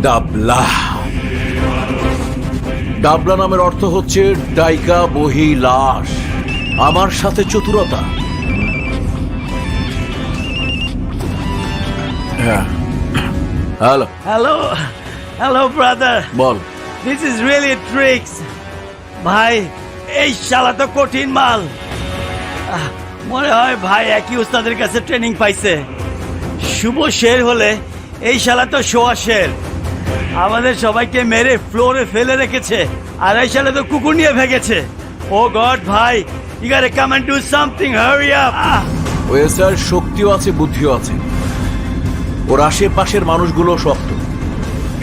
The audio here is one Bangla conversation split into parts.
ডাবলা। ডাবলা নামের অর্থ হচ্ছে ডাইকা বহি লাশ। আমার সাথে চতুরতা। Hello Hello, brother. বল। This is really a tricks. ভাই, এই শালা তো কঠিন মাল। মনে হয় ভাই একই উস্তাদের কাছে ট্রেনিং পাইছে। শুভ শের হলে এই শালা তো শোয়া শের। আমাদের সবাইকে মেরে ফ্লোরে ফেলে রেখেছে, আর এই শালা তো কুকুর নিয়ে ভেগেছে। ও গড ভাই, you gotta come and do something, hurry up. ওই স্যার শক্তিও আছে, বুদ্ধিও আছে। ওর আশেপাশের মানুষগুলো শক্ত।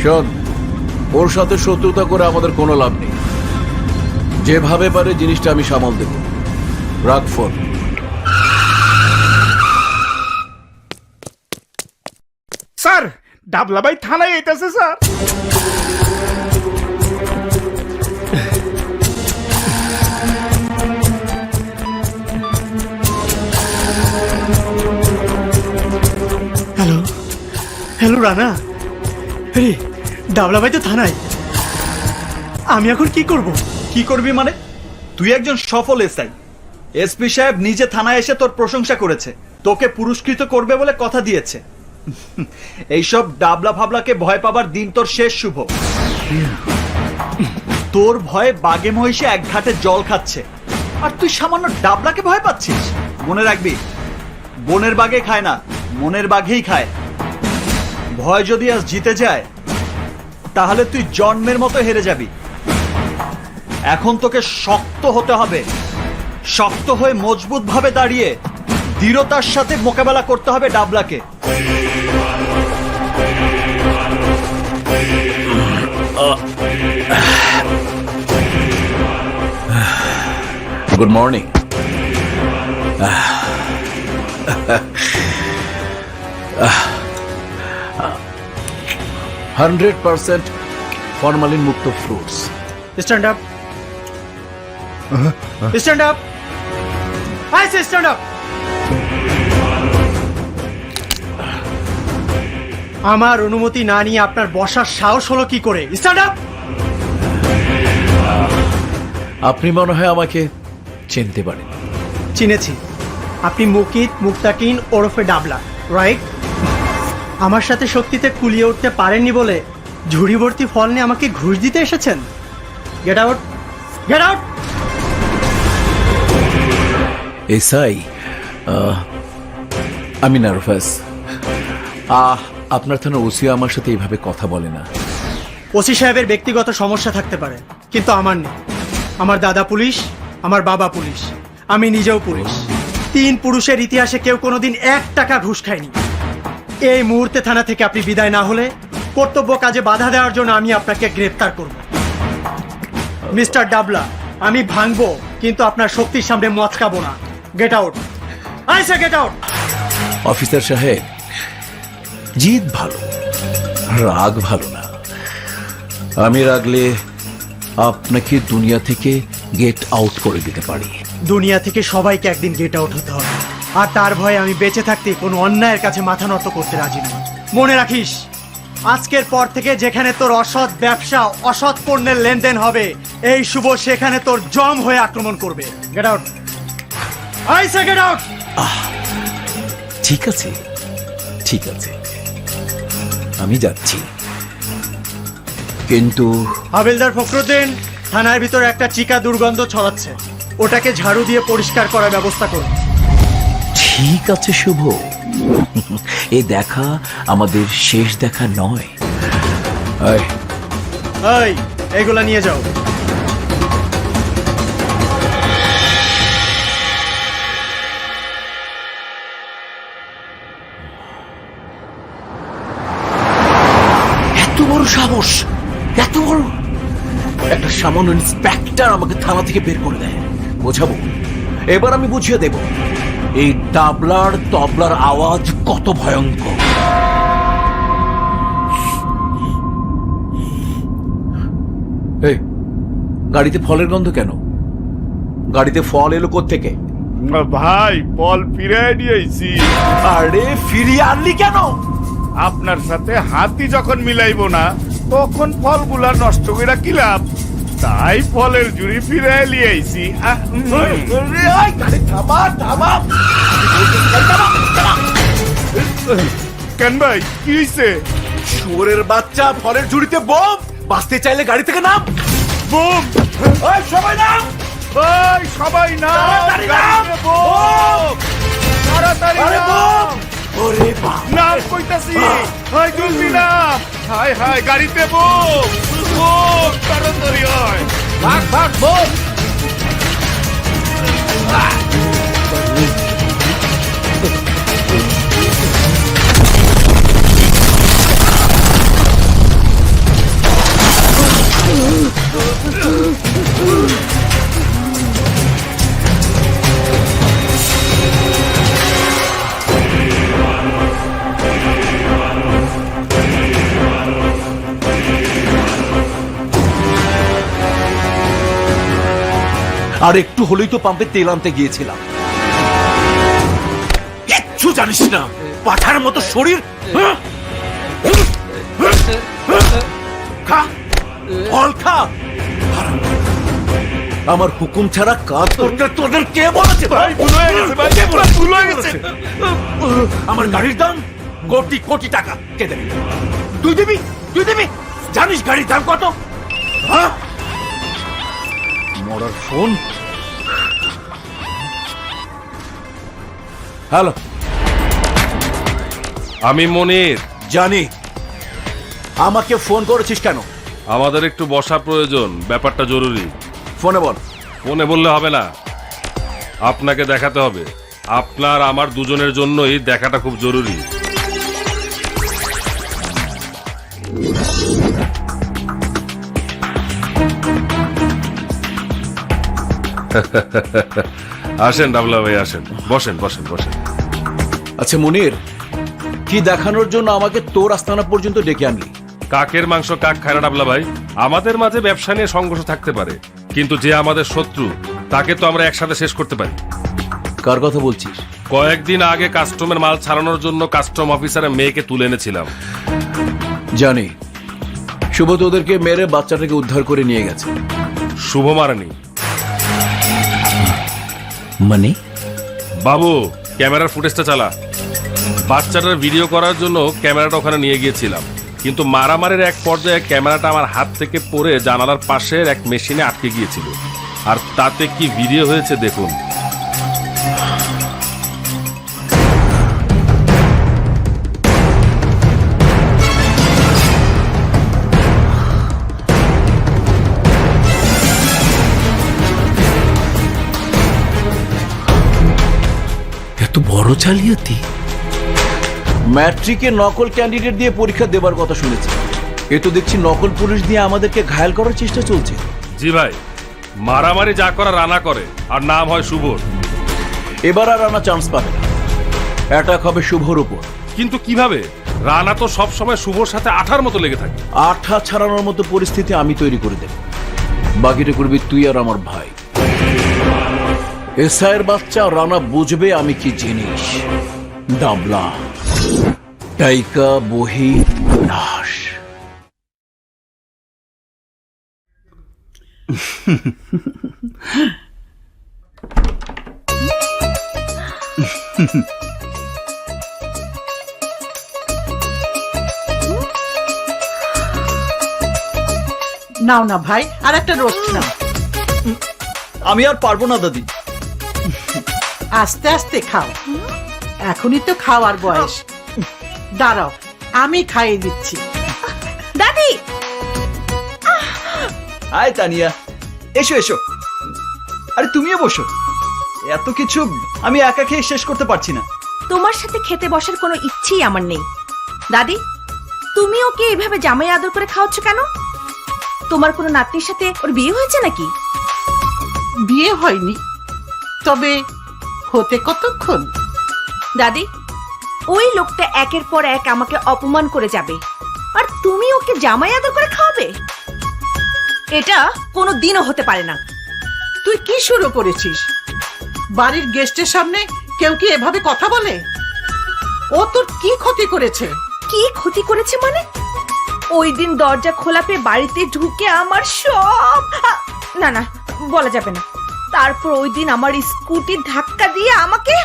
শোন, ওর সাথে শত্রুতা করে আমাদের কোনো লাভ নেই। যেভাবে পারে জিনিসটা আমি সামাল দেব। রাগ ফোন। স্যার, ডাবলা ভাই থানায় আইতাছে স্যার। হ্যালো হ্যালো রানা, আরে ডাবলা ভাই তো থানায়। আমি এখন কি করব? কি করবি মানে? তুই একজন সফল এসআই। এসপি সাহেব নিজে থানায় এসে তোর প্রশংসা করেছে, তোকে পুরস্কৃত করবে বলে কথা দিয়েছে। এইসব ডাবলা ফাবলাকে ভয় পাবার দিন তোর শেষ শুভ। তোর ভয়ে বাগে মহিষে এক ঘাটে জল খাচ্ছে, আর তুই সামান্য ডাবলাকে ভয় পাচ্ছিস? মনে রাখবি, বনের বাঘে খায় না, মনের বাঘেই খায়। ভয় যদি আজ জিতে যায়, তাহলে তুই জন্মের মতো হেরে যাবি। এখন তোকে শক্ত হতে হবে। শক্ত হয়ে মজবুত ভাবে দাঁড়িয়ে দৃঢ়তার সাথে মোকাবেলা করতে হবে ডাবলাকে। Good morning. 100% ফরমালিন মুক্ত fruits. Stand up, stand up, I say stand up. আমার অনুমতি না নিয়ে আপনার বসার সাহস হলো কি করে? Stand up. আপনি মনে হয় আমাকে চিনতে পারেন। চিনেছি, আপনি মুকিত মুক্তাকিন ওরফে ডাবলা, রাইট? আমার সাথে শক্তিতে কুলিয়ে উঠতে পারেননি বলে ঝুড়ি ভর্তি ফল নিয়ে আমাকে ঘুষ দিতে এসেছেন। Get out, get out. SI, আমি নার্ভাস। আপনার থানার ওসি আমার সাথে এইভাবে কথা বলে না। ওসি সাহেবের ব্যক্তিগত সমস্যা থাকতে পারে, কিন্তু আমার নেই। আমার দাদা পুলিশ, আমার বাবা পুলিশ, আমি নিজেও পুলিশ। 3 পুরুষের ইতিহাসে কেউ কোনোদিন 1 টাকা ঘুষ খায়নি। এই মুহূর্তে থানা থেকে আপনি বিদায় না হলে কর্তব্য কাজে বাধা দেওয়ার জন্য আমি আপনাকে গ্রেফতার করব। মিস্টার ডাবলা, আমি ভাঙবো, কিন্তু আপনার শক্তির সামনে মচকাবো না। Get out, I say get out. Officer সাহেব, জিদ ভালো, রাগ ভালো না। আমি রাগলে আপনাকে দুনিয়া থেকে গেট আউট করে দিতে পারি। দুনিয়া থেকে সবাইকে একদিন গেট আউট হতে হবে, আর তার ভয়ে আমি বেঁচে থাকতে কোনো অন্যায়ের কাছে মাথা নত করতে রাজি নই। মনে রাখিস, আজকের পর থেকে যেখানে তোর অসৎ ব্যবসা, অসৎ পণ্যের লেনদেন হবে, এই শুভ সেখানে তোর জম হয়ে আক্রমণ করবে। Get out, I say get out. ঠিক আছে, ঠিক আছে, আমি যাচ্ছি, কিন্তু হাবিলদার ফখরুদ্দিন, থানার ভিতরে একটা চিকা দুর্গন্ধ ছড়াচ্ছে, ওটাকে ঝাড়ু দিয়ে পরিষ্কার করার ব্যবস্থা করুন। ঠিক আছে শুভ, এই দেখা আমাদের শেষ দেখা নয়। এই, এগুলা নিয়ে যাও। এত বড় সাহস, এত বড়! একটা সামান্য ইন্সপেক্টর আমাকে থানা থেকে বের করে দেয়। বোঝাবো, এবার আমি বুঝিয়ে দেব এই ডাবলার তবলার আওয়াজ কত ভয়ঙ্কর। এই গাড়িতে ফলের গন্ধ কেন? গাড়িতে ফল এলো কোত্থেকে? ভাই, বল ফিরে নিয়ে আইছি। আরে ফিরিয়ে আনলি কেন? আপনার সাথে হাতি যখন মিলাইবো না তখন ফলগুলা নষ্ট কইরা কি লাভ? তাই ফলের জুড়ি ফিরে এলিয়ে আইছি। কেন ভাই কি হইছে? শুয়োরের বাচ্চা ফলের ঝুড়িতে বোম, বাঁচতে চাইলে গাড়ি থেকে নাম। বুম! ওই সবাই নাম। ওই সবাই না, তাড়াতাড়ি নাম। তাড়াতাড়ি আরে নাম। বোম! ওরে বাপ! নাম কইতাছি, হাই জলদি নাম। হাই হাই গাড়িতে বুম! বুম! তাড়াতাড়ি হয়। ভাগ ভাগ বোম! আর একটু হলেই তো পাম্পে তেল আনতে গিয়েছিলাম। কিচ্ছু জানিস না, পাঠার মতো শরীর। হ্যাঁ? খা, ফল খা। আমার হুকুম ছাড়া কাজ করতে তোদের কে বলেছে? ভাই ভুল হয়ে গেছে, ভাই ভুল হয়ে গেছে। আমার গাড়ির দাম কোটি কোটি টাকা। কে দেবে? তুই দিবি? তুই দিবি? জানিস গাড়ির দাম কত? হ্যাঁ? মরার ফোন। হ্যালো, আমি মনির। জানি। আমাকে ফোন করেছিস কেন? আমাদের একটু বসা প্রয়োজন, ব্যাপারটা জরুরি। ফোনে বল। ফোনে বললে হবে না, আপনাকে দেখাতে হবে। আপনার আমার দুজনের জন্যই দেখাটা খুব জরুরি। আসেন ডাবলা ভাই, আসেন, বসেন বসেন বসেন। আচ্ছা মনির, কি দেখানোর জন্য আমাকে তোর আস্তানা পর্যন্ত ডেকে আনলি? কাকের মাংস কাক খায় না ডাবলা ভাই। আমাদের মাঝে ব্যবসা নিয়ে সংঘর্ষ থাকতে পারে, কিন্তু যে আমাদের শত্রু তাকে তো আমরা একসাথে শেষ করতে পারি। কার কথা বলছিস? কয়েকদিন আগে কাস্টমের মাল ছাড়ানোর জন্য কাস্টম অফিসারের মেয়েকে তুলে এনেছিলাম। জানি, শুভ তোদেরকে মেরে বাচ্চাটাকে উদ্ধার করে নিয়ে গেছে। শুভ মারানি মানে? বাবু, ক্যামেরার ফুটেজটা চালা। বাচ্চাটার ভিডিও করার জন্য ক্যামেরাটা ওখানে নিয়ে গিয়েছিলাম, কিন্তু মারামারির এক পর্যায়ে ক্যামেরাটা আমার হাত থেকে পড়ে জানালার পাশের এক মেশিনে আটকে গিয়েছিল। আর তাতে কি ভিডিও হয়েছে দেখুন। এত বড় জালিয়াতি! ম্যাট্রিকে নকল ক্যান্ডিডেট দিয়ে পরীক্ষা দেবার কথা শুনেছি। এ তো দেখছি নকল পুলিশ দিয়ে আমাদেরকে ঘায়েল করার চেষ্টা চলছে। জি ভাই, মারামারি যা করা রানা করে, আর নাম হয় শুভর। এবার আর রানা চান্স পাবে না, অ্যাটাক হবে শুভর উপর। কিন্তু কিভাবে? রানা তো সব সময় শুভর সাথে আঠার মতো লেগে থাকে। আঠা ছাড়ানোর মতো পরিস্থিতি আমি তৈরি করে দেব, বাকিটা করবি তুই আর আমার ভাই। এসআইয়ের বাচ্চা রানা বুঝবে আমি কি জিনিস। ডাবলা, টাইকা, বহি, নাশ। নাও না ভাই, আর একটা রোস্ট নাও। আমি আর পারবো না দাদি। আস্তে আস্তে খাও, এখনই তো খাওয়ার বয়স। দাঁড়াও, আমি খাইয়ে দিচ্ছি। দাদি, আয় তানিয়া, এসো এসো। আরে তুমিও বসো। এত কিছু আমি একা খেয়ে শেষ করতে পারছি না। তোমার সাথে খেতে বসার কোনো ইচ্ছেই আমার নেই। দাদি, তুমি ওকে এইভাবে জামাই আদর করে খাওয়াচ্ছ কেন? তোমার কোনো নাতনির সাথে ওর বিয়ে হয়েছে নাকি? বিয়ে হয়নি, তবে হতে কতক্ষণ? দাদি, ওই লোকটা একের পর এক আমাকে অপমান করে যাবে, আর তুমি ওকে জামাই আদর করে খাওয়াবে? এটা কোনো দিনও হতে পারে না। তুই কি শুরু করেছিস? বাড়ির গেস্টের সামনে কেউ কি এভাবে কথা বলে? ও তোর কি ক্ষতি করেছে? কি ক্ষতি করেছে মানে? ওই দিন দরজা খোলা পেয়ে বাড়িতে ঢুকে আমার সব না না বলা যাবে না। তারপর ওই দিন আমার স্কুটি ধাক্কা দিয়ে আমাকে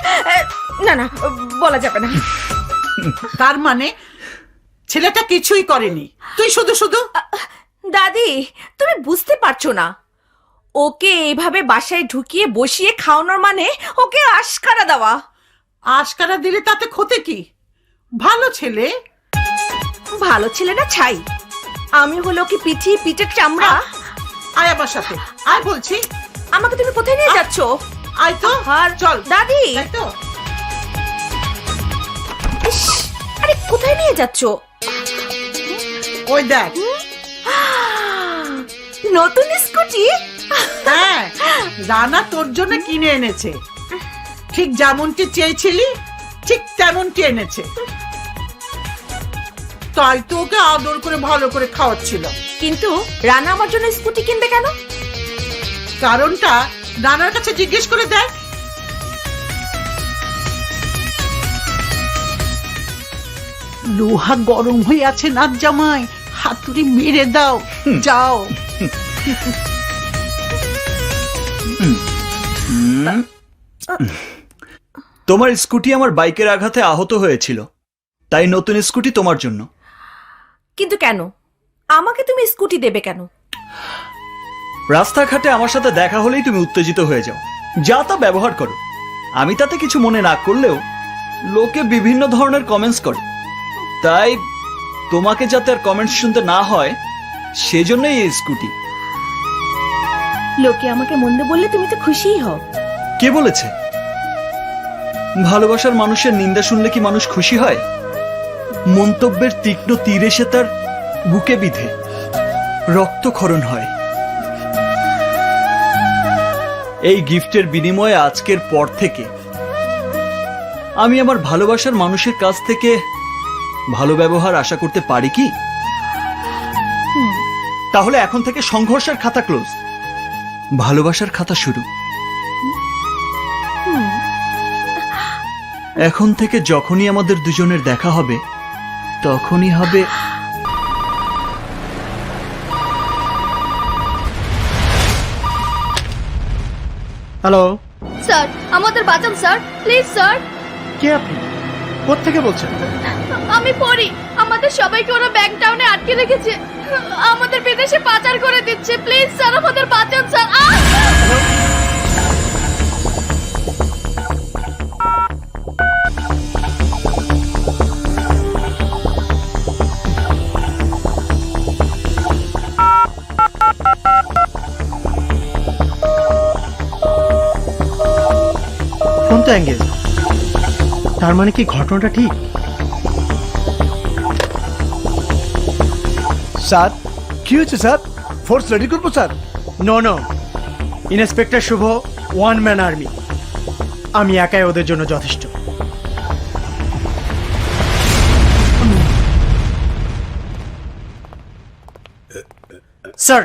না না বলা যাবে না। তার মানে ছেলেটা কিছুই করেনি, তুই শুধু শুধু। দাদি, তুমি বুঝতে পারছো না, ওকে এইভাবে বাসায় ঢুকিয়ে বসিয়ে খাওয়ানোর মানে ওকে আশকারা দেওয়া। আশকারা দিলে তাতে ক্ষতি কি? ভালো ছেলে। ভালো ছেলে না ছাই, আমি হলো কি পিঠের চামড়া। আয় আমার সাথে, আয় বলছি। আমাকে তুমি কোথায় নিয়ে যাচ্ছ? আয় তো, আর চল। দাদি, তাই তো। ইস, আরে কোথায় নিয়ে যাচ্ছ? ওই দেখ। নতুন স্কুটি? হ্যাঁ, রানা তোর জন্য কিনে এনেছে। ঠিক যেমনটি চেয়েছিলি ঠিক তেমনটি এনেছে। তাই তো ওকে আদর করে ভালো করে খাওয়াচ্ছিল। কিন্তু রানা আমার জন্য স্কুটি কিনবে কেন? কারণটা রানার কাছে জিজ্ঞেস করে দেখ। লোহা গরম হয়ে আছে নাক জামাই, হাতুড়ি মেরে দাও, যাও। তোমার স্কুটি আমার বাইকের আঘাতে আহত হয়েছিল, তাই নতুন স্কুটি তোমার জন্য। কিন্তু কেন আমাকে তুমি স্কুটি দেবে কেন? রাস্তাঘাটে আমার সাথে দেখা হলেই তুমি উত্তেজিত হয়ে যাও, যা তা ব্যবহার করো। আমি তাতে কিছু মনে না করলেও লোকে বিভিন্ন ধরনের কমেন্টস করে, তাই তোমাকে যাতে আর কমেন্টস শুনতে না হয় সেজন্যই এই স্কুটি। লোকে আমাকে মন্দ বললে তুমি তো খুশিই হও। কে বলেছে? ভালোবাসার মানুষের নিন্দা শুনলে কি মানুষ খুশি হয়? মন্তব্যের তীক্ষ্ণ তীর এসে তার বুকে বিধে রক্তক্ষরণ হয়। এই গিফটের বিনিময়ে আজকের পর থেকে আমি আমার ভালোবাসার মানুষের কাছ থেকে ভালো ব্যবহার আশা করতে পারি কি? তাহলে এখন থেকে সংঘর্ষের খাতা ক্লোজ, ভালোবাসার খাতা শুরু। এখন থেকে যখনই আমাদের দুজনের দেখা হবে তখনই হবে হ্যালো, স্যার আমাদের বাঁচান স্যার, প্লিজ স্যার। কে আপনি? কোত্থেকে বলছেন? আমি পড়ি, আমাদের সবাইকে ওরা ব্যাংক টাউনে আটকে রেখেছে, আমাদের বিদেশে পাচার করে দিচ্ছে। প্লিজ স্যার আমাদের বাঁচান স্যার। ফোন তো এঙ্গেজ। তার মানে কি ঘটনাটা ঠিক? স্যার কি হয়েছে স্যার? ফোর্স রেডি করবো স্যার? নো নো, ইন্সপেক্টর শুভ ওয়ান ম্যান আর্মি। আমি একাই ওদের জন্য যথেষ্ট। স্যার,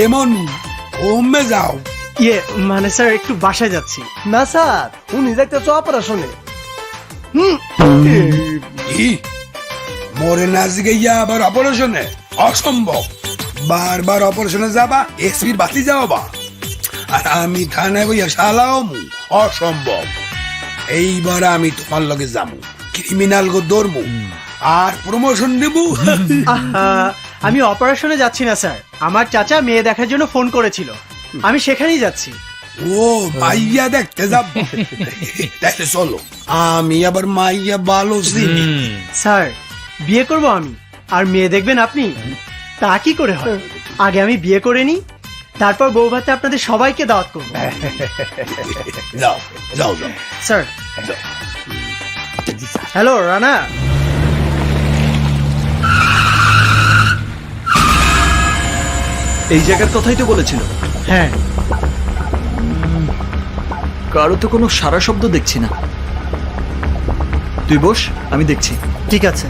এমন ওমে যাও। ইয়ে মানে স্যার একটু বাসায় যাচ্ছি। না স্যার, উনি যাইতেছে অপারেশনে। কি মরে না জিগাইয়া আবার অপারেশনে? অসম্ভব। বারবার অপারেশনে যাবা, এসপির বাতি যাওয়া, আর আমি থানায় বইয়া শালাও মু। অসম্ভব। এইবার আমি তোমার লগে যাবো, ক্রিমিনাল গো ধরবো আর প্রমোশন নেবো। আমি অপারেশনে যাচ্ছি না স্যার, আমার চাচা মেয়ে দেখার জন্য ফোন করেছিল, আমি সেখানেই যাচ্ছি। ও মাইয়া দেখতে যাব? দেখতে চলো, আমি আবার মাইয়া ভালো চিনি। স্যার, বিয়ে করব আমি, আর মেয়ে দেখবেন আপনি? তা কি করে হয়? আগে আমি বিয়ে করে নি, তারপর বউ ভাতে আপনাদের সবাইকে দাওয়াত করব। যাও যাও যাও স্যার। হ্যালো রানা। এই জায়গার কথাই তো বলেছিল। হ্যাঁ। কারো তো কোনো সারা শব্দ দেখছি না। তুই বস, আমি দেখছি। ঠিক আছে।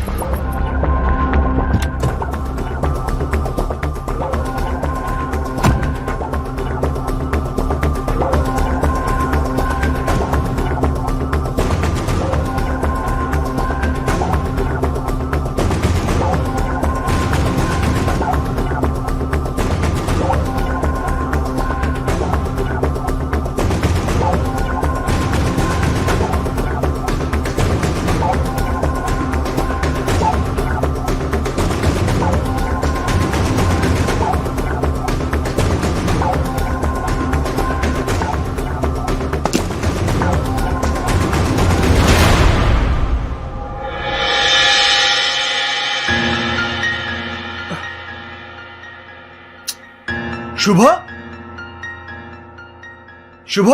শুভ, শুভ,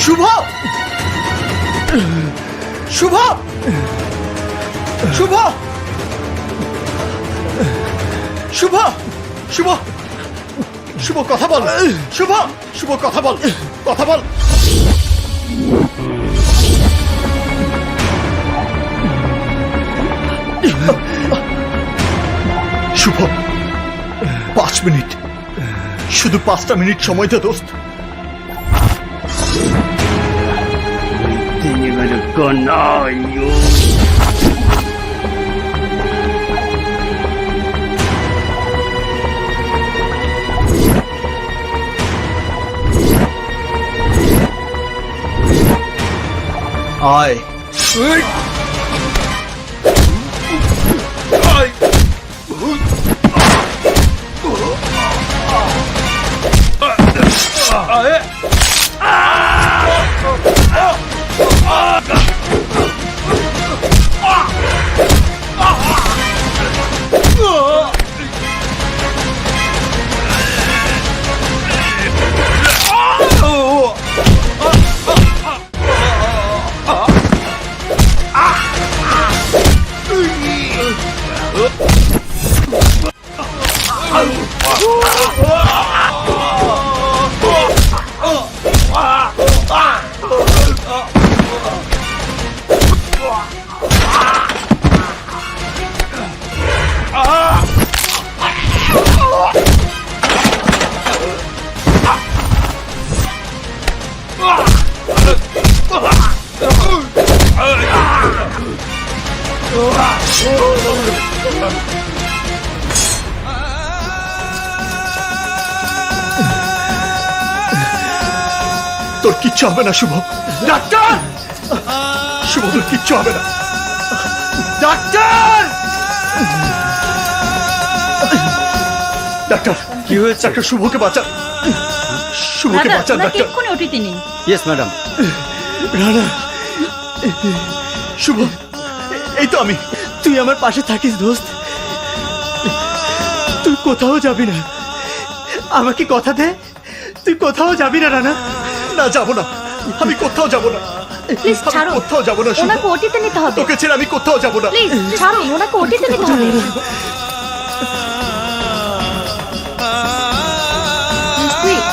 শুভ, শুভ, শুভ, শুভ, শুভ, শুভ কথা বল, শুভ, শুভ কথা বল, কথা বল। শুভ, 5 মিনিট, শুধু 5টা মিনিট সময় দে দোস্ত। আয়, তোর কিচ্ছু হবে না শুভ। ডাক্তার, শুভ তোর কিচ্ছু হবে না। ডাক্তার, ডাক্তার কি হয়েছে? ডাক্তার শুভকে বাঁচান, শুভকে বাঁচান ডাক্তার। ওটিতে নিন। Yes madam. রানা, শুভ, এই তো আমি। তুই আমার পাশে থাকিস দোস্ত, তুই কোথাও যাবি না, আমাকে কথা দে তুই কোথাও যাবি না রানা। না, যাবো না, আমি কোথাও যাবো না। প্লিজ ছাড়ুন, কোথাও যাবো না শুভ। ওনাকে ওটিতে নিতে হবে। তোকে ছেড়ে আমি কোথাও যাবো না। প্লিজ ছাড়ুন, ওনাকে ওটিতে নিতে হবে। Please.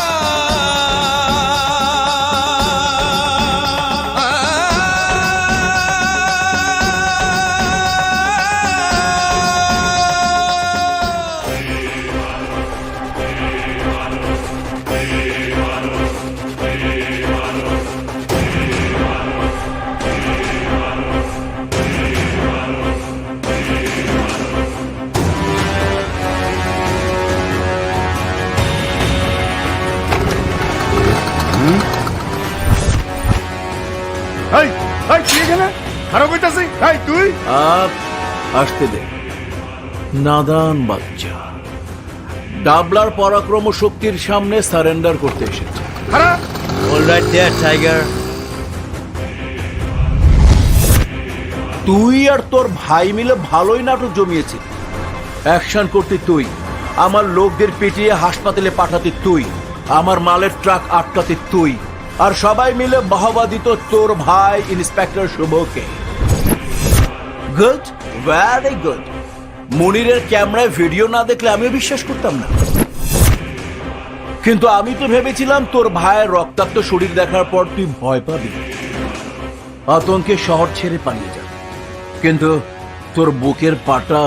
এই এই কি এখানে খারাপ হইতাছে? এই তুই আসতে দে নাদান বাচ্চা। ডাবলার পরাক্রম শক্তির সামনে সারেন্ডার করতে এসেছে। খারাপ অলরাইট দেয়ার টাইগার। তুই আর তোর ভাই মিলে ভালোই নাটক জমিয়েছিস। অ্যাকশন করতে তুই, আমার লোকদের পিটিয়ে হাসপাতালে পাঠাতে তুই, আমার মালের ট্রাক আটকাতে তুই, আর সবাই মিলে বাহবা দিত তোর ভাই ইন্সপেক্টর শুভকে। Good, very good. মনিরের ক্যামেরায় ভিডিও না দেখলে আমিও বিশ্বাস করতাম না, কিন্তু আমি তো ভেবেছিলাম তোর ভাইয়ের রক্তাক্ত শরীর দেখার পর তুই ভয় পাবি, আতঙ্কে শহর ছেড়ে পালিয়ে যাবে। কিন্তু তোর বুকের পাটা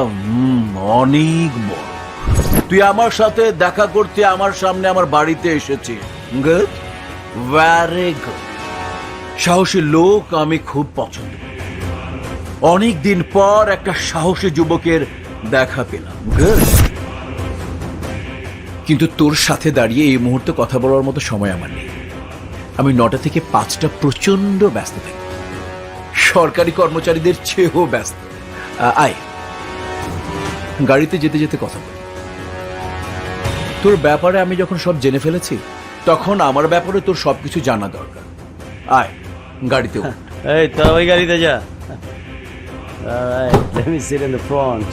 অনেক বড়। তুই আমার সাথে দেখা করতে আমার সামনে আমার বাড়িতে এসেছিস। Good, very good. সাহসী লোক আমি খুব পছন্দ করি। অনেক দিন পর একটা সাহসী যুবকের দেখা পেলাম। Good. কিন্তু তোর সাথে দাঁড়িয়ে এই মুহূর্তে কথা বলার মতো সময় আমার নেই। আমি 9টা থেকে 5টা প্রচন্ড ব্যস্ত থাকি, সরকারি কর্মচারীদের চেয়েও ব্যস্ত। আয়, গাড়িতে যেতে যেতে কথা বলি। তোর ব্যাপারে আমি যখন সব জেনে ফেলেছি, তখন আমার ব্যাপারে তোর সবকিছু জানা দরকার। আয়, গাড়িতে ওঠ। এই তোরা ওই গাড়িতে যা। Alright, let me sit in the front.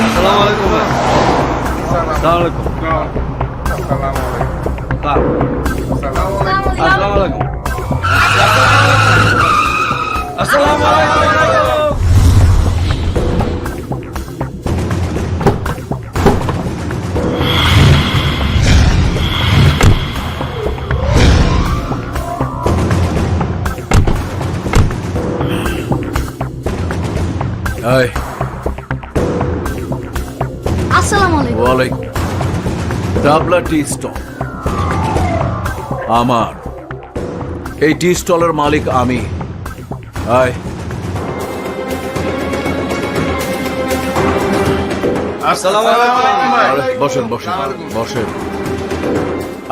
আসসালামু আলাইকুম ভাই। আসসালামু আলাইকুম। আসসালামু আলাইকুম। আসসালামু আলাইকুম। আয়। আসসালামু আলাইকুম। ওয়ালাইকুম। ডাবলা টি স্টল আমার। এই টি স্টলের মালিক আমি। আয়। আসসালামু আলাইকুম। আরে, বসেন বসেন বসেন।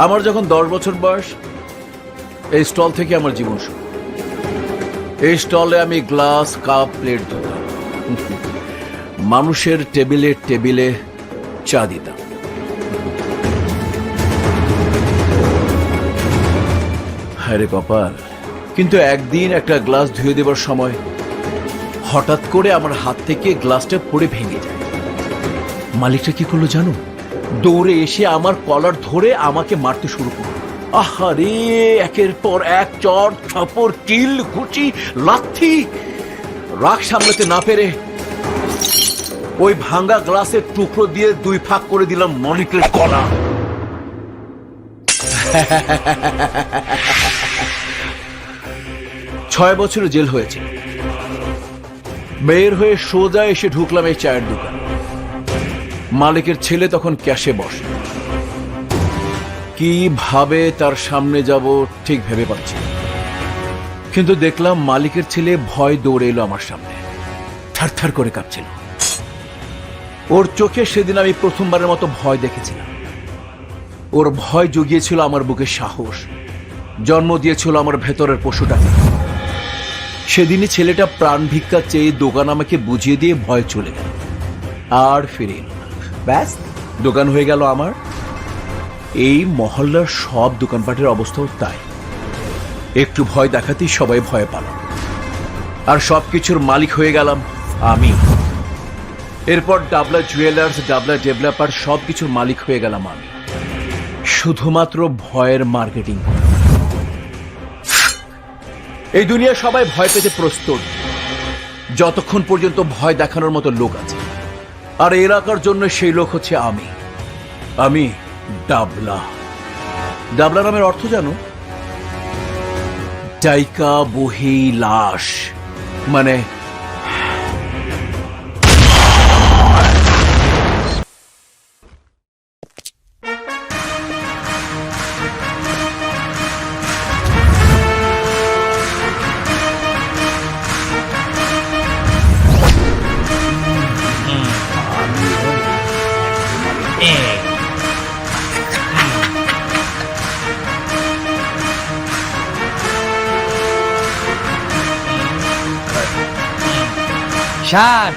আমার যখন 10 বছর বয়স, এই স্টল থেকে আমার জীবন শুরু। এই স্টলে আমি গ্লাস, কাপ, প্লেট ধরতাম, মানুষের টেবিলে টেবিলে চা দিতাম। আরে কপাল, কিন্তু একদিন একটা গ্লাস ধুয়ে দেবার সময় হঠাৎ করে আমার হাত থেকে গ্লাসটা পড়ে ভেঙে যায়। মালিকটা কি করলো জানো? দৌড়ে এসে আমার কলার ধরে আমাকে মারতে শুরু করলো। আহারে, একের পর এক চড়, থাপড়, কিল, ঘুষি, লাথি। রাগ সামলাতে না পেরে ওই ভাঙা গ্লাসের টুকরো দিয়ে 2 ভাগ করে দিলাম মালিকের কলা। 6 বছরের জেল হয়েছে। বের হয়ে সোজা এসে ঢুকলাম এই চায়ের দোকান। মালিকের ছেলে তখন ক্যাশে বসে। কিভাবে তার সামনে যাব ঠিক ভেবে পাচ্ছি না। কিন্তু দেখলাম মালিকের ছেলে ভয় দৌড়ে এলো আমার সামনে, থারথার করে কাঁপছিল। ওর চোখে সেদিন আমি প্রথমবারের মতো ভয় দেখেছিলাম। ওর ভয় জুগিয়েছিল আমার বুকে সাহস, জন্ম দিয়েছিল আমার ভেতরের পশুটাকে। সেদিনই ছেলেটা প্রাণ ভিক্ষা চেয়ে দোকান আমাকে বুঝিয়ে দিয়ে ভয় চলে গেল, আর ফিরে এলো না। ব্যাস, দোকান হয়ে গেল আমার। এই মহল্লার সব দোকানপাটের অবস্থাও তাই। একটু ভয় দেখাতেই সবাই ভয় পেল, আর সবকিছুর মালিক হয়ে গেলাম আমি। এরপর ডাবলা জুয়েলার্স, ডাবলা ডেভেলপার, সবকিছুর মালিক হয়ে গেলাম আমি, শুধুমাত্র ভয়ের মার্কেটিং। এই দুনিয়া সবাই ভয় পেতে প্রস্তুত যতক্ষণ পর্যন্ত ভয় দেখানোর মতো লোক আছে, আর এলাকার জন্য সেই লোক হচ্ছে আমি। আমি ডাবলা। ডাবলা নামের অর্থ জানো? ডাইকা বহি লাশ, মানে শান।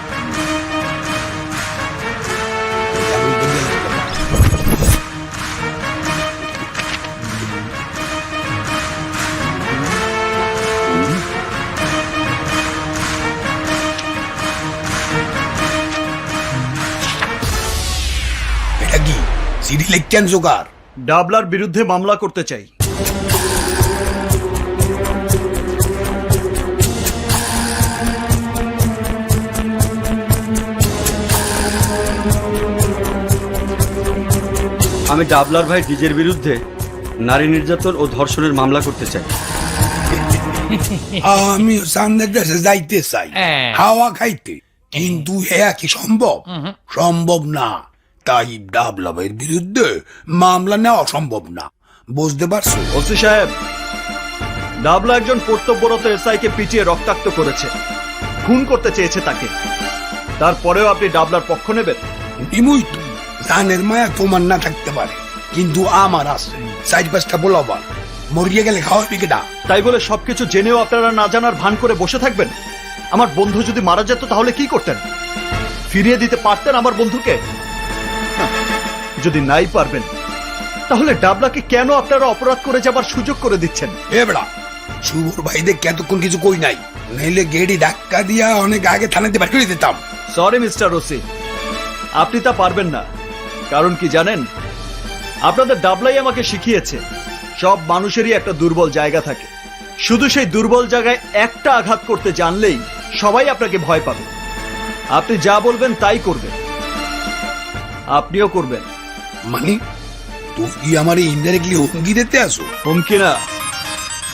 এটা কি সিডি লিখছেন জোগাড়? ডাবলার বিরুদ্ধে মামলা করতে চাই। আমি ডাবলার ভাই ডিজের বিরুদ্ধে নারী নির্যাতন ও ধর্ষণের মামলা করতে চাই। আমি সামনের দেশে যাইতে চাই হাওয়া খাইতে, কিন্তু হ্যাঁ কি সম্ভব? সম্ভব না। তাই ডাবলা ভাইয়ের বিরুদ্ধে মামলা নেওয়া সম্ভব না, বুঝতে পারছো? ওসি সাহেব, ডাবলা একজন কর্তব্যরত এসআইকে পিটিয়ে রক্তাক্ত করেছে, খুন করতে চেয়েছে তাকে। তারপরেও আপনি ডাবলার পক্ষ নেবেন? নিমুই তো জানের মায়া তোমার না থাকতে পারে, কিন্তু আমার আছে। 4-5টা বলবা মরিয়ে গেলে খাওয়াবি কেটা? তাই বলে সবকিছু জেনেও আপনারা না জানার ভান করে বসে থাকবেন? আমার বন্ধু যদি মারা যেত তাহলে কি করতেন? ফিরিয়ে দিতে পারতেন আমার বন্ধুকে? হাহ, যদি নাই পারবেন তাহলে ডাবলাকে কেন আপনারা অপরাধ করে যাবার সুযোগ করে দিচ্ছেন? এ বেড়া, শুভর ভাইদের এতক্ষণ কিছু কই নাই, নাইলে গেড়ি ধাক্কা দিয়া অনেক আগে থানাতে বের করে দিতাম। সরি মিস্টার ওসি, আপনি তা পারবেন না। কারণ কি জানেন, আপনাদের ডাবলাই আমাকে শিখিয়েছে সব মানুষেরই একটা দুর্বল জায়গা থাকে। শুধু সেই দুর্বল জায়গায় একটা আঘাত করতে জানলেই সবাই আপনাকে ভয় পাবে। আপনি যা বলবেন তাই করবেন, আপনিও করবেন। মানে তুই কি আমার ইনডাইরেক্টলি হুমকি দিতে আসো? হুমকি না,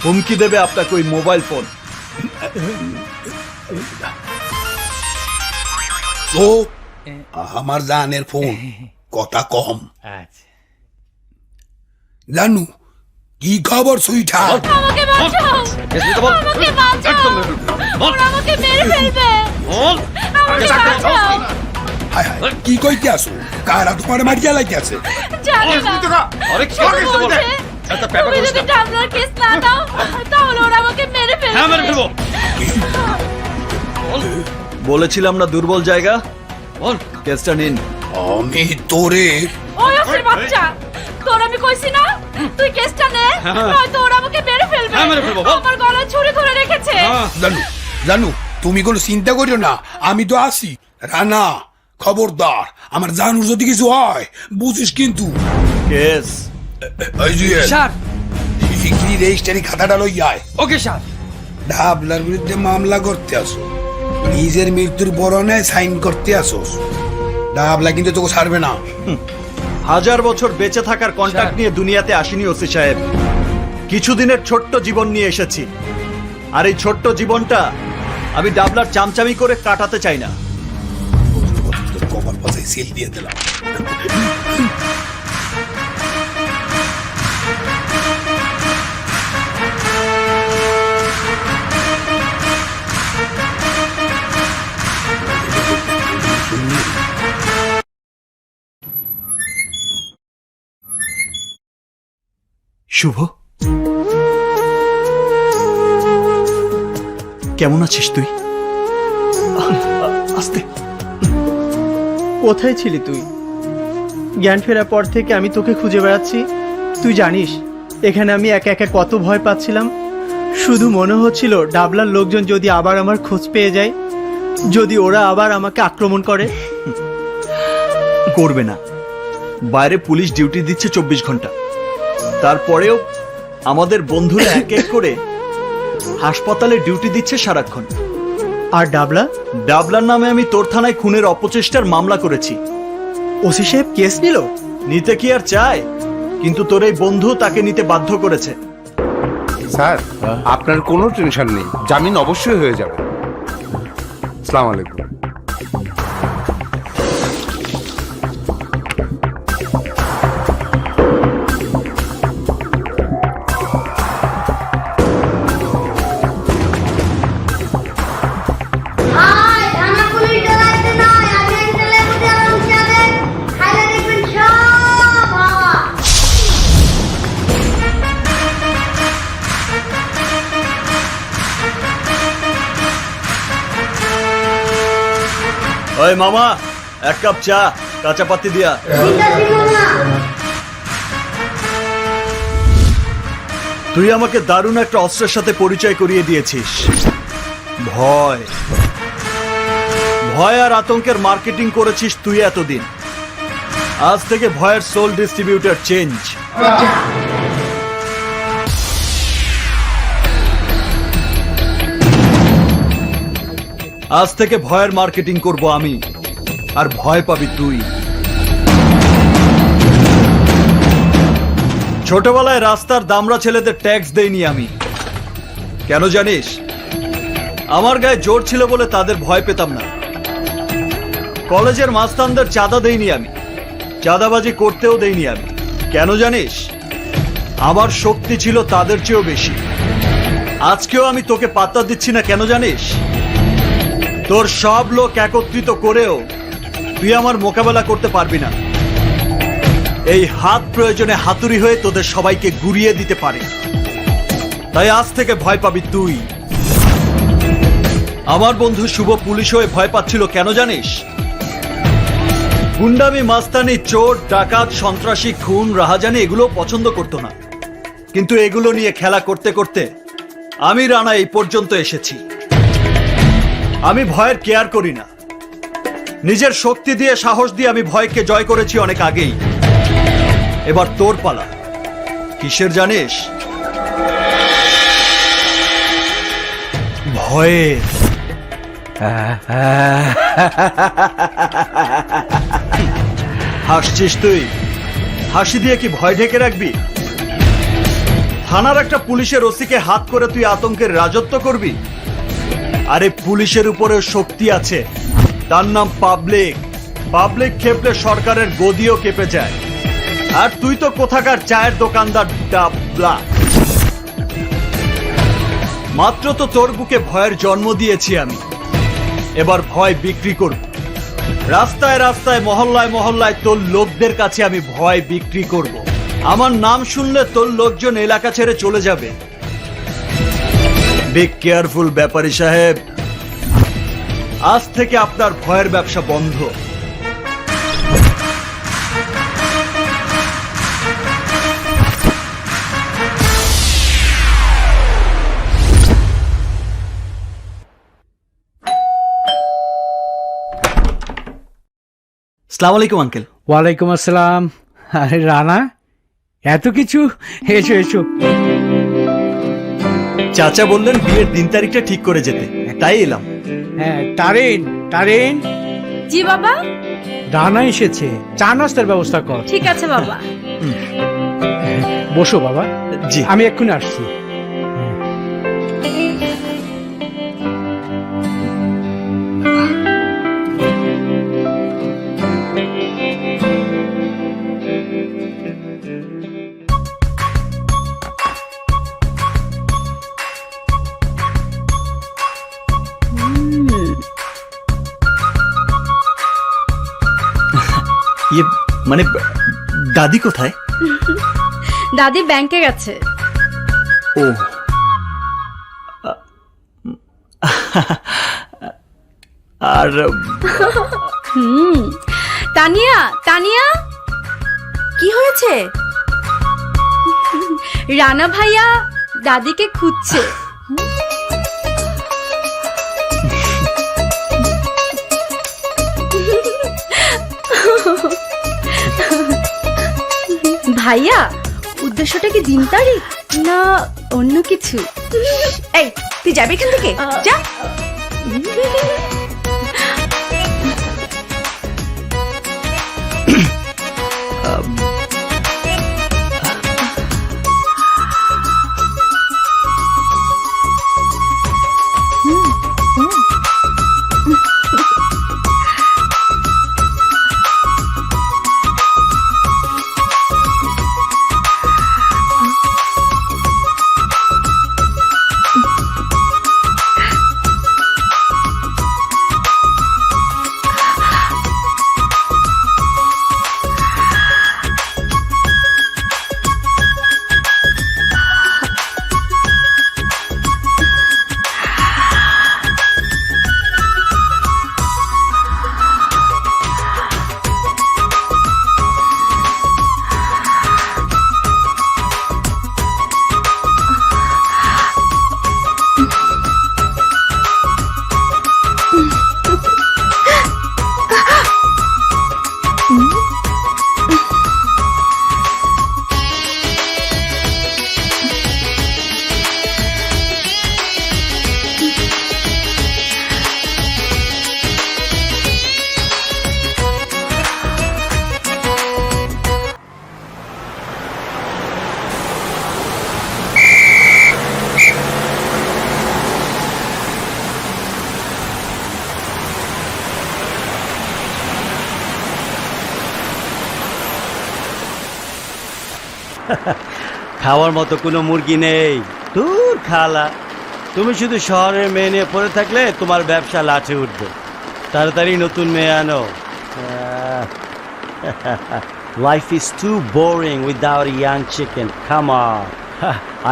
হুমকি দেবে আপনাকে ওই মোবাইল ফোন। তো আমার জানের ফোন, কথা কম। জানু কি খবর সুইঠা? আমাকে বাঁচাও, আমাকে বাঁচাও, ওরা আমাকে মেরে ফেলবে, আমাকে বাঁচাও। হায় হায়, কি কইতে আসো? কারা তোমার মারিয়া লাইতে আছে? জানি না, শুধু বলছে, তুমি যদি ডাবলার কেস না দাও তাহলে ওরা আমাকে মেরে ফেলবে। বলেছিলাম না দুর্বল জায়গা, কেসটা নিন। আমি তোরে ওই অফির বাচ্চা, তোর আমি কইছি না তুই কেসটা নে, নয়তো ওরা আমাকে মেরে ফেলবে। আমার গলায় ছুরি ধরে রেখেছে। জানু জানু, তুমি কোনো চিন্তা করিও না, আমি তো আছি। রানা খবরদার, আমার জানুর যদি কিছু হয় বুঝিস কিন্তু। Case sir. ডিগ্রি রেজিস্ট্রারি খাতাটা লই আয়। Okay sir. ডাবলার বিরুদ্ধে মামলা করতে আসো, নিজের মৃত্যুর বরণে সাইন করতে আসোস। ডাবলা কিন্তু তোকে ছাড়বে না। 1000 বছর বেঁচে থাকার কন্ট্রাক্ট নিয়ে দুনিয়াতে আসিনি ওসি সাহেব, কিছুদিনের ছোট্ট জীবন নিয়ে এসেছি। আর এই ছোট্ট জীবনটা আমি ডাবলার চামচামি করে কাটাতে চাই না। কপাল পাশে সিল দিয়ে দিলাম। শুভ, কেমন আছিস তুই? আস্তে। কোথায় ছিলি তুই? জ্ঞান ফেরার পর থেকে আমি তোকে খুঁজে বেড়াচ্ছি। তুই জানিস এখানে আমি একা একা কত ভয় পাচ্ছিলাম। শুধু মনে হচ্ছিল ডাবলার লোকজন যদি আবার আমার খোঁজ পেয়ে যায়, যদি ওরা আবার আমাকে আক্রমণ করে। করবে না, বাইরে পুলিশ ডিউটি দিচ্ছে 24 ঘন্টা। তারপরেও আমাদের বন্ধুরা এক এক করে হাসপাতালে ডিউটি দিচ্ছে সারাক্ষণ। আর ডাবলা? ডাবলার নামে আমি তোর থানায় খুনের অপচেষ্টার মামলা করেছি। ওসি সাহেব কেস নিল? নিতে কি আর চায়, কিন্তু তোর এই বন্ধু তাকে নিতে বাধ্য করেছে। স্যার, আপনার কোনো টেনশন নেই, জামিন অবশ্যই হয়ে যাবে। আসসালামু আলাইকুম। ওই মামা, এক কাপ চা, কাঁচা পাতি দিয়া। তুই আমাকে দারুণ একটা অস্ত্রের সাথে পরিচয় করিয়ে দিয়েছিস, ভয়। ভয় আর আতঙ্কের মার্কেটিং করেছিস তুই এতদিন। আজ থেকে ভয়ের সোল ডিস্ট্রিবিউটর চেঞ্জ। আজ থেকে ভয়ের মার্কেটিং করব আমি, আর ভয় পাবি তুই। ছোটবেলায় রাস্তার দামড়া ছেলেদের ট্যাক্স দেইনি আমি, কেন জানিস? আমার গায়ে জোর ছিল বলে তাদের ভয় পেতাম না। কলেজের মাস্তানদের চাঁদা দেইনি আমি, চাঁদাবাজি করতেও দেইনি আমি, কেন জানিস? আমার শক্তি ছিল তাদের চেয়েও বেশি। আজকেও আমি তোকে পাত্তা দিচ্ছি না, কেন জানিস? তোর সব লোক একত্রিত করেও তুই আমার মোকাবেলা করতে পারবি না। এই হাত প্রয়োজনে হাতুড়ি হয়ে তোদের সবাইকে গুড়িয়ে দিতে পারে। তাই আজ থেকে ভয় পাবি তুই। আমার বন্ধু শুভ পুলিশ হয়ে ভয় পাচ্ছিল, কেন জানিস? গুন্ডামি, মাস্তানি, চোর, ডাকাত, সন্ত্রাসী, খুন, রাহাজানি এগুলো পছন্দ করতো না। কিন্তু এগুলো নিয়ে খেলা করতে করতে আমি রানা এই পর্যন্ত এসেছি। আমি ভয়ের কেয়ার করি না। নিজের শক্তি দিয়ে, সাহস দিয়ে আমি ভয়কে জয় করেছি অনেক আগেই। এবার তোর পালা। কিসের জানিস? ভয়ে। হাসছিস তুই? হাসি দিয়ে কি ভয় ঢেকে রাখবি? থানার একটা পুলিশের ওসিকে হাত করে তুই আতঙ্কের রাজত্ব করবি? আরে পুলিশের উপরেও শক্তি আছে, তার নাম পাবলিক। পাবলিক খেপলে সরকারের গদিও কেঁপে যায়। আর তুই তো কোথাকার চায়ের দোকানদার ডাবলা। মাত্র তো তোর বুকে ভয়ের জন্ম দিয়েছি আমি, এবার ভয় বিক্রি করব। রাস্তায় রাস্তায়, মহল্লায় মহল্লায় তোর লোকদের কাছে আমি ভয় বিক্রি করব। আমার নাম শুনলে তোর লোকজন এলাকা ছেড়ে চলে যাবে। বি কেয়ারফুল ব্যাপারী সাহেব, আজ থেকে আপনার ভয়ের ব্যবসা বন্ধ। আসসালামু আলাইকুম আঙ্কেল। ওয়ালাইকুম আসসালাম। আরে রানা, এত কিছু? এসো এসো। চাচা বললেন বিয়ের দিন তারিখটা ঠিক করে যেতে, তাই এলাম। হ্যাঁ, তারিন তারিন, জি বাবা। রানা এসেছে, চা নাস্তার ব্যবস্থা কর। ঠিক আছে বাবা। বসো বাবা। জি। আমি এক্ষুনি আসছি। ইয়ে মানে দাদি কোথায়? দাদি ব্যাংকে গেছে। ও, আর তানিয়া, তানিয়া কি হয়েছে? রানা ভাইয়া দাদিকে খুঁজছে। ভাইয়া, উদ্দেশ্যটা কি দিন তারিখ না অন্য কিছু? এই, তুই যাবি এখান থেকে? যা। খাওয়ার মতো কোনো মুরগি নেই। দূর খালা, তুমি শুধু শহরের মেয়ে নিয়ে পড়ে থাকলে তোমার ব্যবসা লাঠে উঠবে। তাড়াতাড়ি নতুন মেয়ে আনো। Life is too boring without a young chicken. Come on.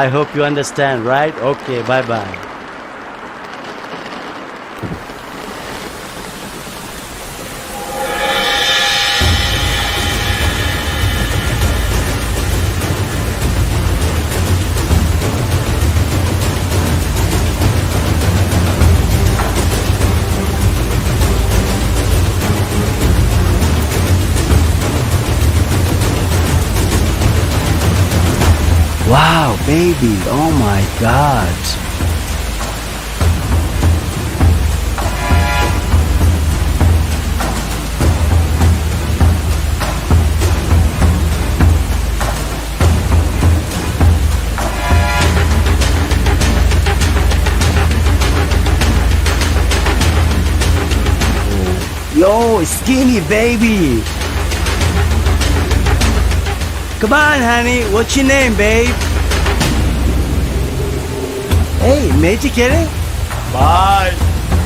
I hope you understand, right? Okay, bye-bye. Wow, baby. Oh my God. Yo, skinny baby. Come on, honey. What's your name, babe? Hey, মেয়েটি কে রে? ভাই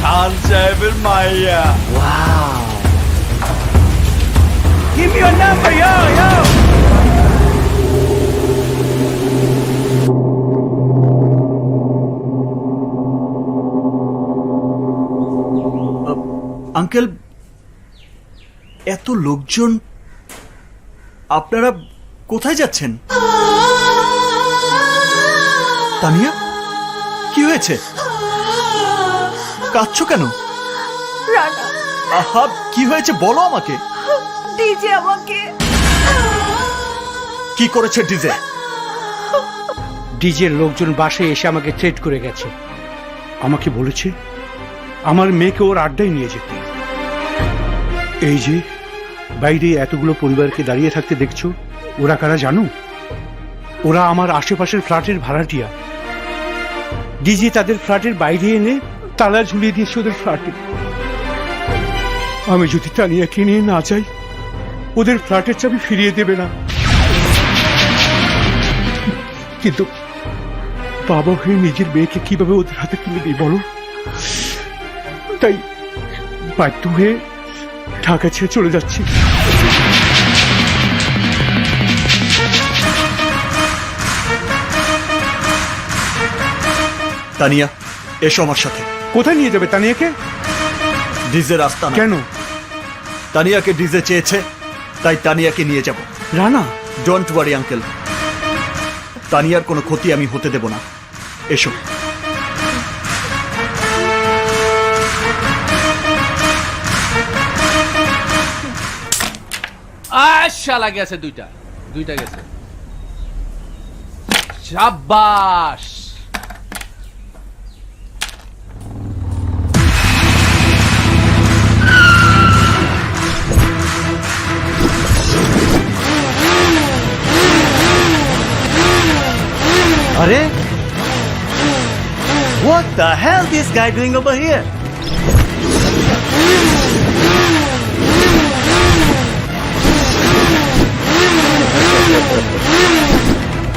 খান সাহেবের মাইয়া। Wow. Give me your number, yo. Uncle, এত লোকজন, আপনারা কোথায় যাচ্ছেন? তানিয়া, কি হয়েছে? কাঁদছো কেন? রানা, আহা, কি হয়েছে বলো আমাকে। ডিজে আমাকে কি করেছে ডিজে? ডিজের লোকজন বাসায় এসে আমাকে থ্রেট করে গেছে। আমাকে বলেছে আমার মেয়েকে ওর আড্ডায় নিয়ে যেতে। এই যে বাইরে এতগুলো পরিবারকে দাঁড়িয়ে থাকতে দেখছো, ওরা কারা জানো? ওরা আমার আশেপাশের ফ্ল্যাটের ভাড়াটিয়া। ডিজে তাদের ফ্ল্যাটের বাইরে এনে তালা ঝুলিয়ে দিয়েছে ওদের ফ্ল্যাটে। আমি যদি তানিয়াকে নিয়ে না যাই, ওদের ফ্ল্যাটের চাবি ফিরিয়ে দেবে না। কিন্তু বাবা হয়ে নিজের মেয়েকে কিভাবে ওদের হাতে তুলে দিই বলো? তাই বাধ্য হয়ে ঢাকা ছেড়ে চলে যাচ্ছি। তানিয়া, এসো আমার সাথে। কোথায় নিয়ে যাবে তানিয়াকে? ডিজে রাস্তা না। কেন? তানিয়াকে ডিজে চেয়েছে, তাই তানিয়াকে নিয়ে যাব। রানা, ডোন্ট ওয়ারি আঙ্কেল, তানিয়ার কোনো ক্ষতি আমি হতে দেব না। এসো। শালা গেছে দুইটা গেছে। শাবাশ। আরে, what the hell this guy doing over here?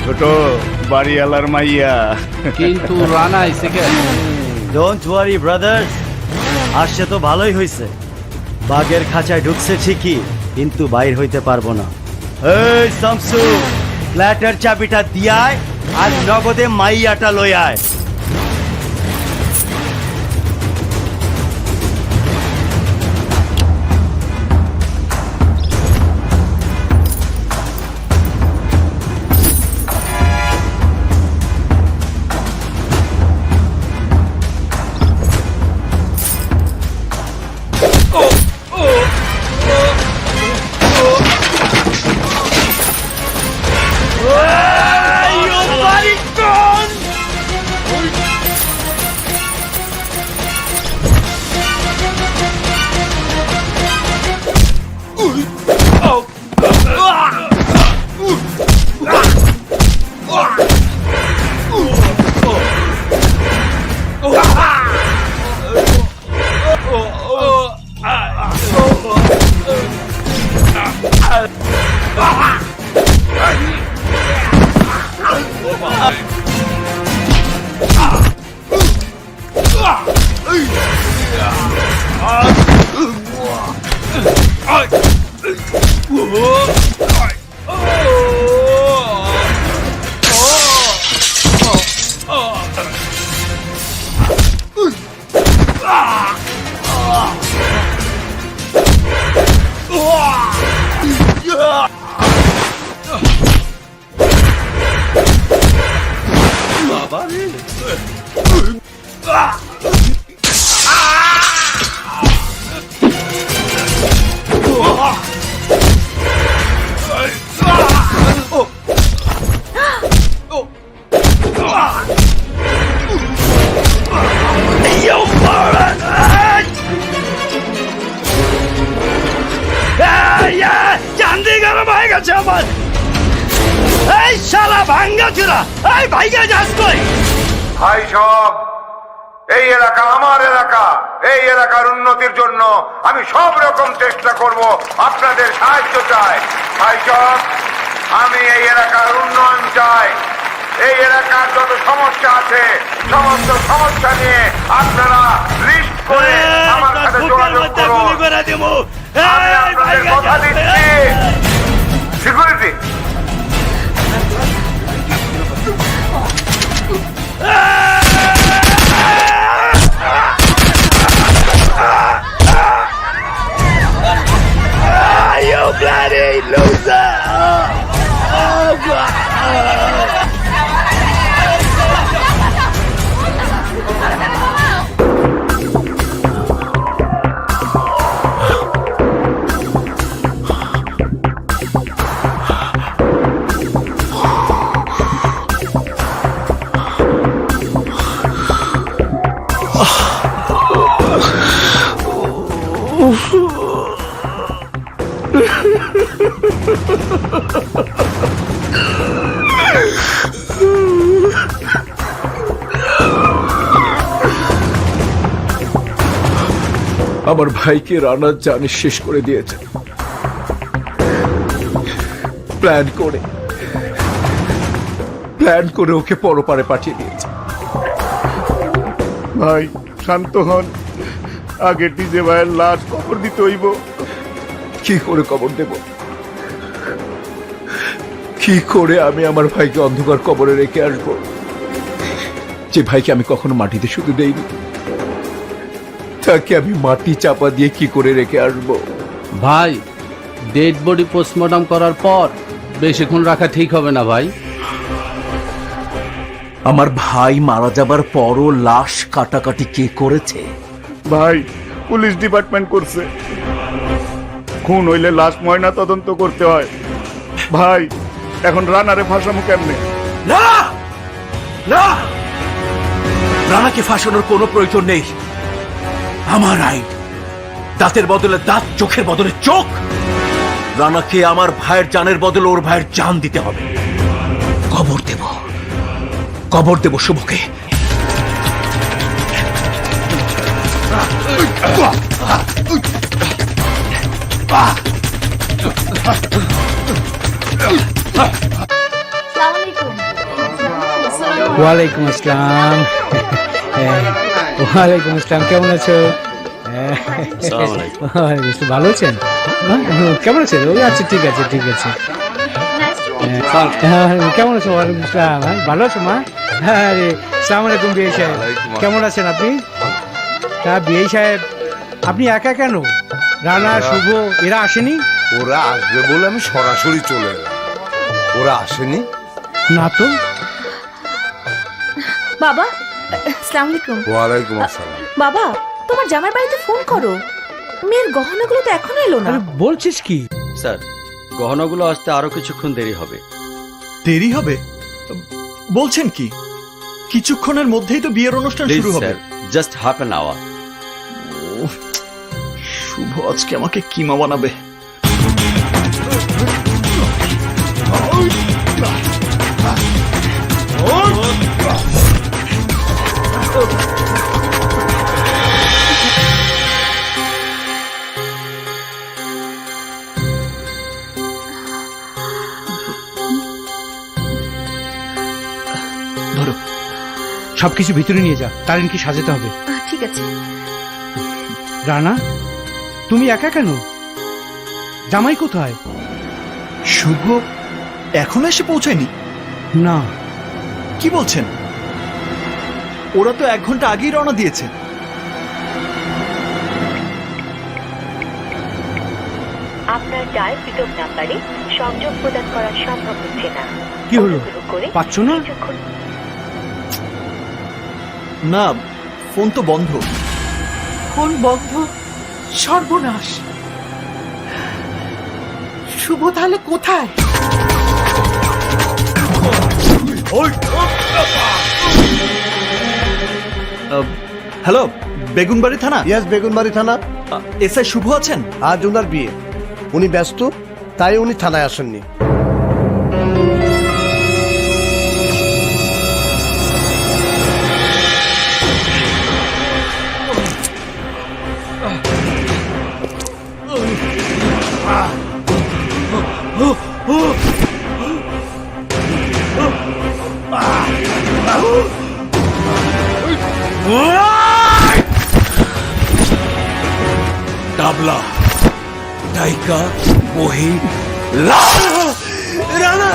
ছোট বাড়িওয়ালার মাইয়া। কিন্তু রানা এসে কেন? ডোন্ট ওয়ারি ব্রাদার্স, আসছে তো ভালোই হয়েছে। বাঘের খাঁচায় ঢুকছে ঠিকই, কিন্তু বাইর হইতে পারবো না। এই শামসু, ফ্ল্যাটের চাবিটা দিয়ায় আর নগদে মাইয়াটা লইয়ায়। চান্দি গরম হয়ে গেছে আমার। এই শালা ভাঙ্গা চুরা, এই ভাইগা যাস কই? ভাই সব, এই এলাকা আমার এলাকা। এই এলাকার উন্নতির জন্য আমি সব রকম চেষ্টা করব, আপনাদের সাহায্য চাই। ভাই সব, আমি এই এলাকার উন্নয়ন চাই। এই এলাকার যত সমস্যা আছে সমস্ত সমস্যা নিয়ে আপনারা লিস্ট করে আমার সাথে যোগাযোগ করুন। আমি আপনাদের কথা দিচ্ছি। Security, You bloody loser! Oh, God. আমার ভাইকে রানা জানি শেষ করে দিয়েছে, প্ল্যান করে ওকে পরপারে পাঠিয়ে দিয়েছে। ভাই শান্ত হন, আগে ডিজে ভাইয়ের লাশ কবর দিতে হইব। কি করে কবর দেব? কি করে আমি আমার ভাইকে অন্ধকার কবরে রেখে আসবো, যে ভাইকে আমি কখনো মাটিতে শুধু দেইনি? তাকে আমি মাটি চাপা দিয়ে কি করে রেখে আসবো? ভাই, ডেড বডি পোস্টমর্টম করার পর বেশিক্ষণ রাখা ঠিক হবে না ভাই। আমার ভাই মারা যাবার পরও লাশ কাটাকাটি কে করেছে? ভাই, পুলিশ ডিপার্টমেন্ট করছে। খুন হইলে লাশ ময়না তদন্ত করতে হয়। ভাই, এখন রানারে ফাঁসামু কেমনে? না না, রানাকে ফাঁসানোর কোনো প্রয়োজন নেই। আমার আইন, দাঁতের বদলে দাঁত, চোখের বদলে চোখ। রানাকে আমার ভাইয়ের জানের বদলে ওর ভাইয়ের জান দিতে হবে। কবর দেব শুভকে। ওয়ালাইকুম আসসালাম। ওয়ালাইকুম আসসালাম, কেমন আছো? ভালো আছেন? কেমন আছেন? ওই আচ্ছা, ঠিক আছে ঠিক আছে। কেমন আছো? ওয়ালাইকুম আসসালাম। ভালো আছো মা? আরে সালাম আলাইকুম বিআই সাহেব, কেমন আছেন আপনি? তা বিআই সাহেব, আপনি একা কেন? রানা, শুভ এরা আসেনি? ওরা আসবে বলে আমি সরাসরি চলে এলাম। ওরা আসেনি না তো। বাবা, আসসালামু আলাইকুম। ওয়ালাইকুম আসসালাম। বাবা, তোমার জামাই বাড়িতে ফোন করো, মেয়ের গহনাগুলো তো এখনো এলো না। আরে বলছিস কি? স্যার, গহনাগুলো আসতে আরো কিছুক্ষণ দেরি হবে। দেরি হবে বলছেন কি? কিছুক্ষণের মধ্যেই তো বিয়ের অনুষ্ঠান শুরু হবে। Just half an hour. শুভ আজকে আমাকে কিমা বানাবে। ধরো, সবকিছু ভিতরে নিয়ে যা, তারিনকে সাজাতে হবে। ঠিক আছে। রানা, তুমি একা কেন? জামাই কোথায়? শুভ এখনো এসে পৌঁছায়নি? না। কি বলছেন? ওরা তো 1 ঘন্টা আগেই রওনা দিয়েছে। আপনার ডায়ালকৃত নাম্বারে সংযোগ প্রদান করা সম্ভব হচ্ছে না। কি হলো? পাচ্ছ না? না, ফোন তো বন্ধ। ফোন বন্ধ? সর্বনাশ! শুভ তাহলে কোথায়? হ্যালো, বেগুনবাড়ি থানা? ইয়াস, বেগুনবাড়ি থানা। এসআই শুভ আছেন? আজ ওনার বিয়ে, উনি ব্যস্ত, তাই উনি থানায় আসেননি। ডাবলা, টাইকা, মহি, রানা।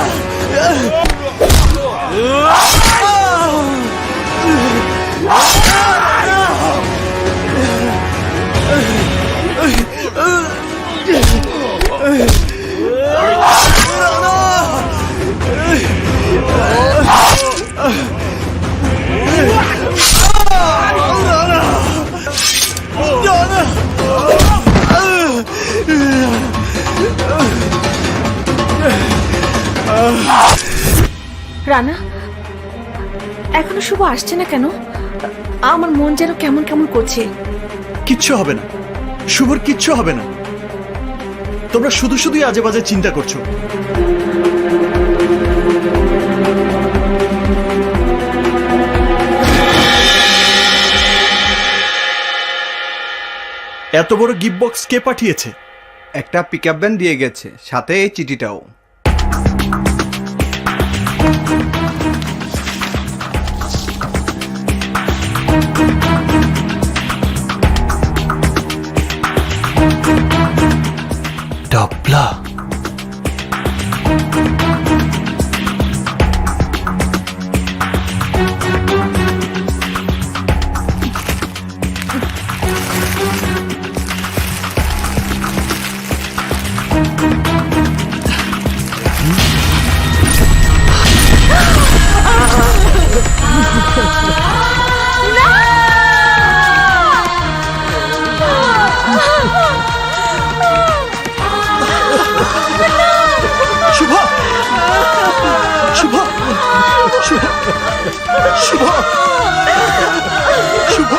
রানা, এখনো শুভ আসছে না কেন? আমার মন যেন কেমন কেমন করছে। কিচ্ছু হবে না, শুভর কিচ্ছু হবে না। তোমরা শুধু শুধুই আজে বাজে চিন্তা করছো। এত বড় গিফট বক্স কে পাঠিয়েছে? একটা পিকআপ ভ্যান দিয়ে গেছে, সাথে এই চিঠিটাও। ডাবলা, শুভ, শুভ, শুভ, শুভ, শুভ।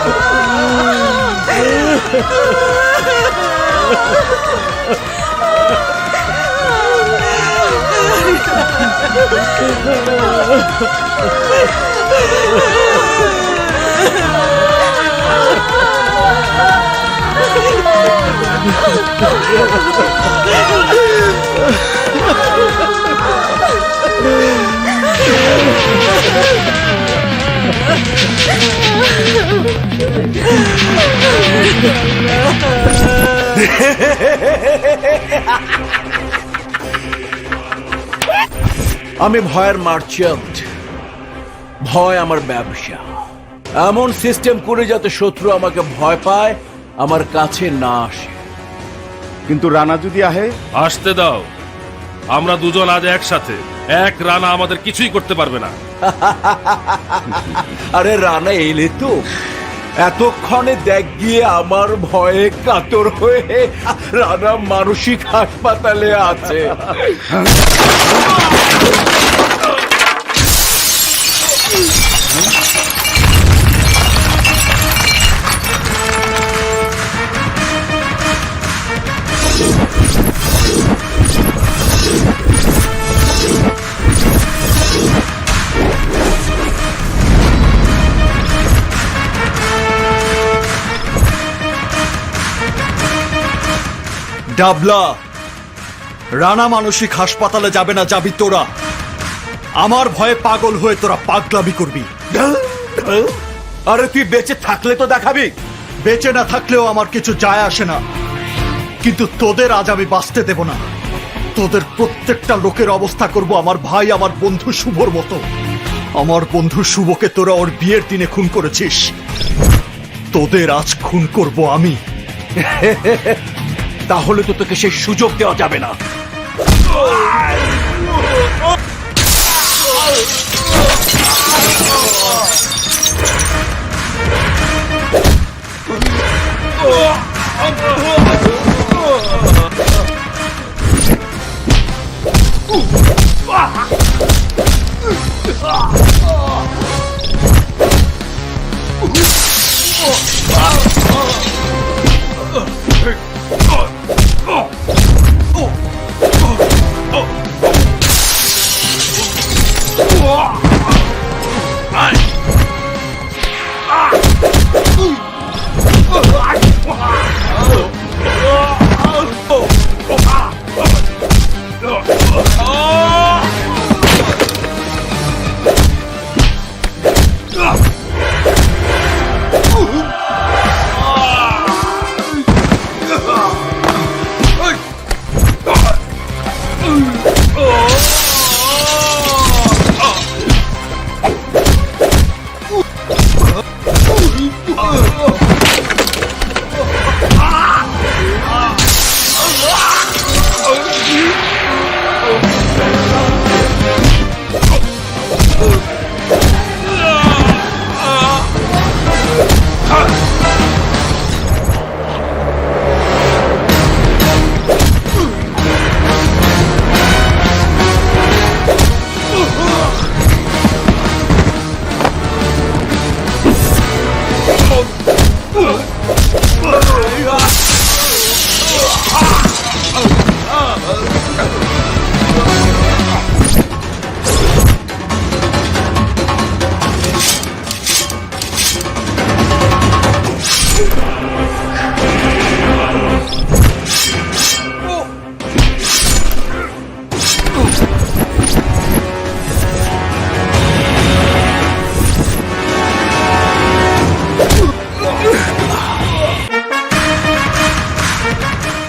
আমি ভয়ের মার্চেন্ট, ভয় আমার ব্যবসা। এমন সিস্টেম করে যাতে শত্রু আমাকে ভয় পায়, আমার কাছে না আসে। কিন্তু রানা যদি আহে? আসতে দাও, আমরা দুজন আজ একসাথে। এক রানা আমাদের কিছুই করতে পারবে না। আরে রানা এলে তো, এতক্ষণে দেখ গিয়ে আমার ভয়ে কাতর হয়ে রানা মানসিক হাসপাতালে আছে। ডাবলা, রানা মানসিক হাসপাতালে যাবে না, যাবি তোরা। আমার ভয়ে পাগল হয়ে তোরা পাগলামি করবি। আরে তুই বেঁচে থাকলে তো দেখাবি। বেঁচে না থাকলেও আমার কিছু যায় আসে না। কিন্তু তোদের আজ আমি বাঁচতে দেব না। তোদের প্রত্যেকটা লোকের অবস্থা করব আমার ভাই, আমার বন্ধু শুভর মতো। আমার বন্ধু শুভকে তোরা ওর বিয়ের দিনে খুন করেছিস, তোদের আজ খুন করব আমি। তাহলে তো তোকে সেই সুযোগ দেওয়া যাবে না।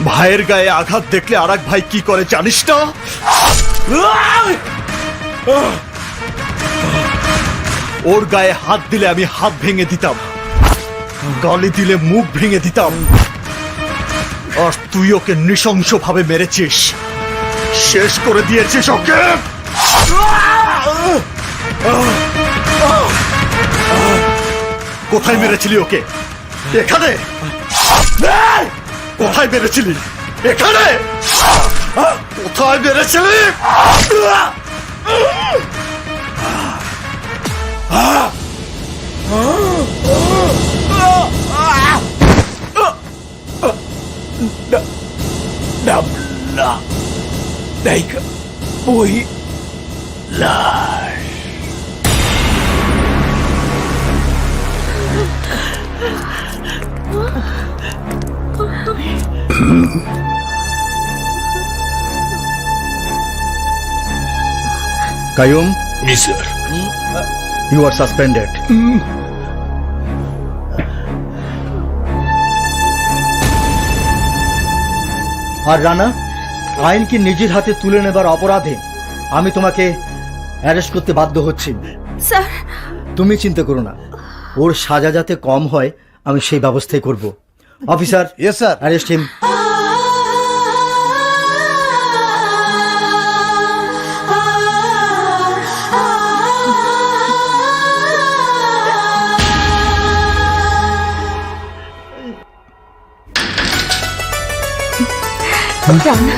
ভাইয়ের গায়ে আঘাত দেখলে আরেক ভাই কি করে জানিস না? ওর গায়ে হাত দিলে আমি হাত ভেঙে দিতাম, গালি দিলে মুখ ভেঙে দিতাম, আর তুই ওকে নৃশংসভাবে মেরেছিস, শেষ করে দিয়েছিস ওকে। কোথায় মেরেছিলি ওকে? এখানে? কোথায় মেরেছিলি? এখানে? কোথায় মেরেছিলি? কায়ুম, জি স্যার। You are suspended. আর রানা, আইনকে নিজের হাতে তুলে নেবার অপরাধে আমি তোমাকে অ্যারেস্ট করতে বাধ্য হচ্ছি। স্যার, তুমি চিন্তা করো না, ওর সাজা যাতে কম হয় আমি সেই ব্যবস্থাই করব। Officer, yes sir. Arrest him. Rana